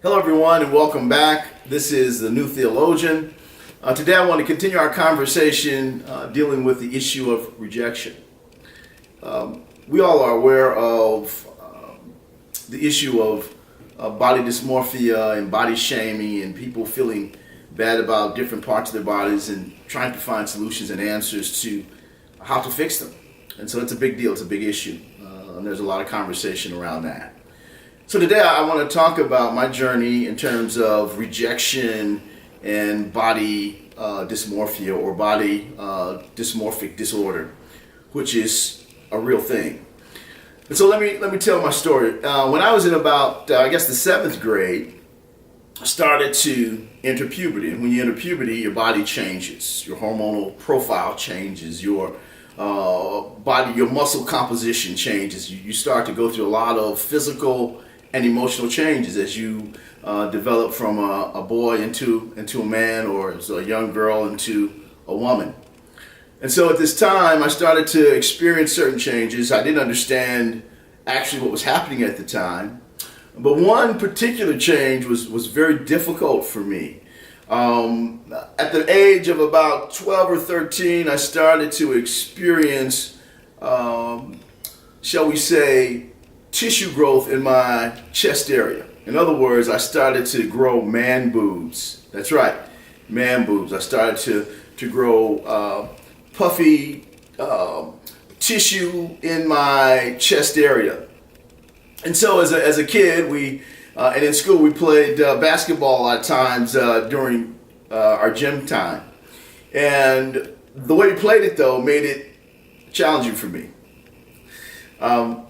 Hello everyone and welcome back. This is the new Theologian. Today I want to continue our conversation dealing with the issue of rejection. We all are aware of the issue of body dysmorphia and body shaming and people feeling bad about different parts of their bodies and trying to find solutions and answers to how to fix them. And so it's a big deal, it's a big issue, and there's a lot of conversation around that. So today I want to talk about my journey in terms of rejection and body dysmorphia or body dysmorphic disorder, which is a real thing. And so let me tell my story. When I was in about the 7th grade, I started to enter puberty. And when you enter puberty, your body changes, your hormonal profile changes, your your muscle composition changes. You start to go through a lot of physical and emotional changes as you develop from a boy into a man, or as a young girl into a woman. And so at this time, I started to experience certain changes. I didn't understand actually what was happening at the time, but one particular change was very difficult for me. At the age of about 12 or 13, I started to experience, shall we say, tissue growth in my chest area. In other words, I started to grow man boobs. That's right, man boobs. I started to grow puffy tissue in my chest area. And so as a kid, and in school we played basketball a lot of times during our gym time. And the way we played it, though, made it challenging for me.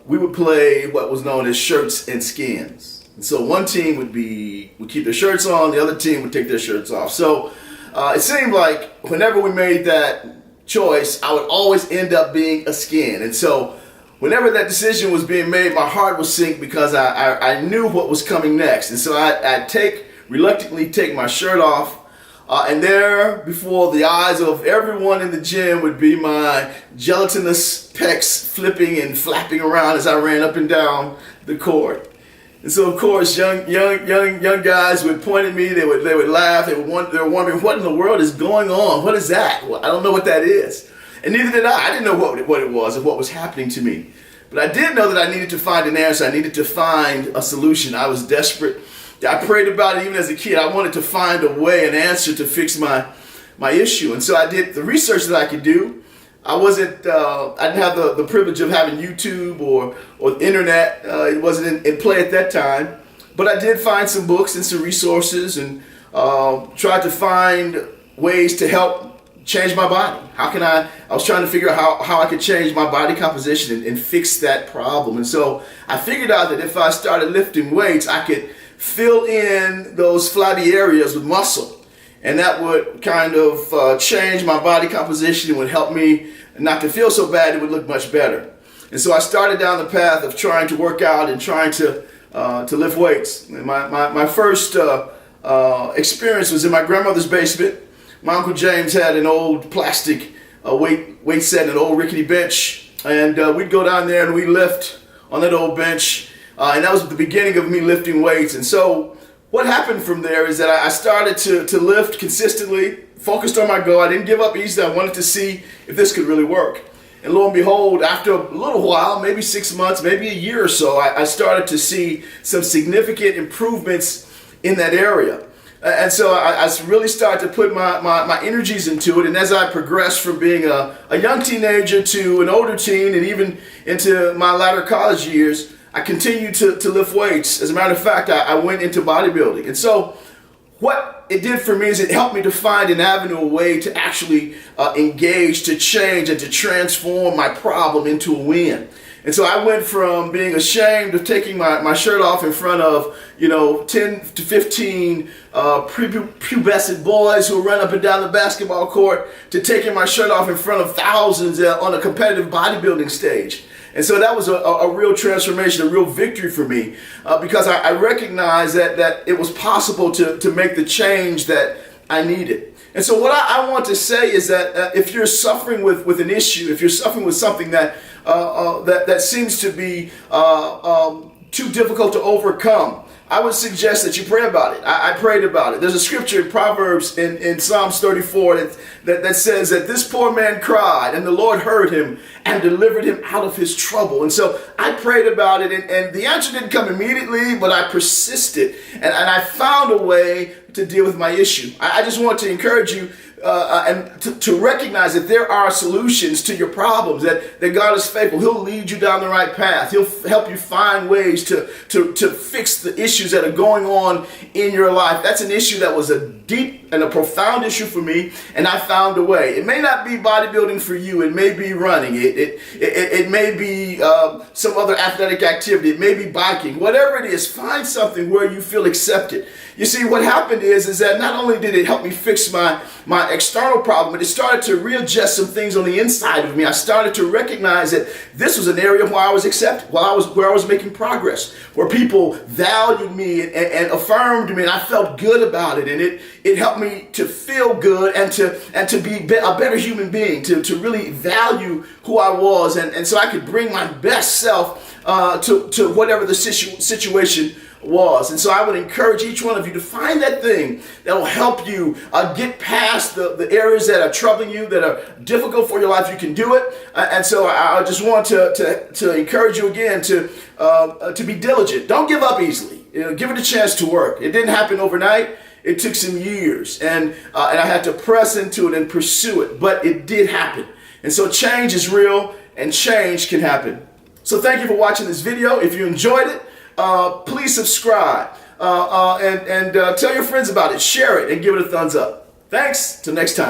We would play what was known as shirts and skins. And so one team would keep their shirts on, the other team would take their shirts off. So it seemed like whenever we made that choice, I would always end up being a skin. And so whenever that decision was being made, my heart would sink because I knew what was coming next. And so I'd reluctantly take my shirt off. And there, before the eyes of everyone in the gym, would be my gelatinous pecs flipping and flapping around as I ran up and down the court. And so, of course, young guys would point at me. They would laugh. They were wondering, what in the world is going on? What is that? Well, I don't know what that is. And neither did I. I didn't know what it was or what was happening to me. But I did know that I needed to find an answer. I needed to find a solution. I was desperate. I prayed about it even as a kid. I wanted to find a way, an answer to fix my issue. And so I did the research that I could do. I didn't have the privilege of having YouTube or the internet. It wasn't in play at that time. But I did find some books and some resources and tried to find ways to help change my body. I was trying to figure out how I could change my body composition and fix that problem. And so I figured out that if I started lifting weights, I could fill in those flabby areas with muscle, and that would kind of change my body composition and would help me not to feel so bad. It would look much better. And so I started down the path of trying to work out and trying to lift weights. And my first experience was in my grandmother's basement. My Uncle James had an old plastic weight set, an old rickety bench, and we'd go down there and we'd lift on that old bench. And that was the beginning of me lifting weights. And so what happened from there is that I started to lift consistently, focused on my goal. I didn't give up easily. I wanted to see if this could really work. And lo and behold, after a little while, maybe 6 months, maybe a year or so, I started to see some significant improvements in that area. And so I really started to put my energies into it. And as I progressed from being a young teenager to an older teen and even into my latter college years, I continued to lift weights. As a matter of fact, I went into bodybuilding. And so what it did for me is it helped me to find an avenue, a way to actually engage, to change, and to transform my problem into a win. And so I went from being ashamed of taking my shirt off in front of 10 to 15 prepubescent boys who run up and down the basketball court to taking my shirt off in front of thousands on a competitive bodybuilding stage. And so that was a real transformation, a real victory for me, because I recognized that it was possible to make the change that I needed. And so what I want to say is that if you're suffering with an issue, if you're suffering with something that seems to be too difficult to overcome, I would suggest that you pray about it. I prayed about it. There's a scripture in Proverbs in Psalms 34 that says that this poor man cried and the Lord heard him and delivered him out of his trouble. And so I prayed about it, and the answer didn't come immediately, but I persisted and I found a way to deal with my issue. I just want to encourage you and to recognize that there are solutions to your problems, that God is faithful. He'll lead you down the right path. He'll help you find ways to fix the issues that are going on in your life. That's an issue that was a deep and a profound issue for me, and I found a way. It may not be bodybuilding for you. It may be running. It may be some other athletic activity. It may be biking. Whatever it is, find something where you feel accepted. You see, what happened is that not only did it help me fix my external problem, but it started to readjust some things on the inside of me. I started to recognize that this was an area where I was accepted, where I was making progress, where people valued me and affirmed me, and I felt good about it. And it helped me to feel good and to be a better human being, to really value who I was, and so I could bring my best self to whatever the situation was. And so I would encourage each one of you to find that thing that will help you get past the areas that are troubling you, that are difficult for your life. You can do it. And so I just want to encourage you again to be diligent. Don't give up easily. Give it a chance to work. It didn't happen overnight. It took some years, and I had to press into it and pursue it, but it did happen. And so change is real, and change can happen. So thank you for watching this video. If you enjoyed it, please subscribe and tell your friends about it. Share it and give it a thumbs up. Thanks. Till next time.